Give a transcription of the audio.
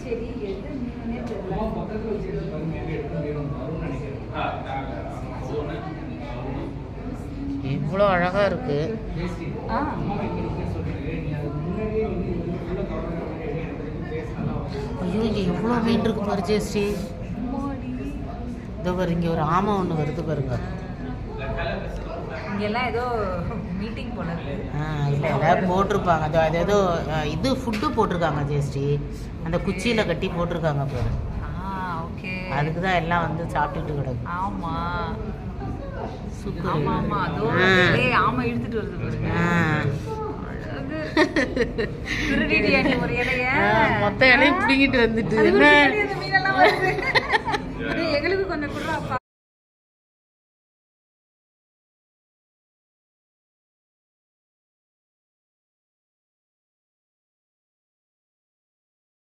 சரி எது மீனே தெரியல. பக்கத்துல வச்சிருக்க பாருங்க எங்க எடுத்து வேணும் வரும்னு நினைக்கிறேன். இவ்வளோ அழகா இருக்கு. டேஸ்டி. ஆ அம்மா வைக்கிறதுக்கு சொல்றேன். நீ அது முன்னாடியே வந்து இது ஃபுல்லா கவர் பண்ணி எனக்கு டேஸ்ட் நல்லா வரும். ஐயோ இங்கே எவ்வளோ மீன் இருக்கு பாரு ஜெயஸ்ரீ. இதோ பாரு இங்கே ஒரு ஆமை ஒன்று வருது பாருங்க. இங்கெல்லாம் ஏதோ மீட்டிங் போல இருக்கு. இல்லை ஏதாவது போட்டிருப்பாங்க. அது ஏதோ இது ஃபுட்டு போட்டிருக்காங்க ஜெயஸ்ரீ. அந்த குச்சியில் கட்டி போட்டிருக்காங்க பாரு. ஓகே. அதுக்கு தான் எல்லாம் வந்து சாப்பிட்டுட்டு கிடக்கு. ஆமா சூப்பர். ஆமா ஆமா அதோ ஆமா இழுத்துட்டு வருது பாருங்க. அழகு. திருடிடியா நீ ஒரு இலைய? மொத்த இலையும் பிடிங்கிட்டு வந்துட்டு அது பின்னாடி அந்த மீனெல்லாம் வருது. எங்களுக்கு கொஞ்சம் குடுறா.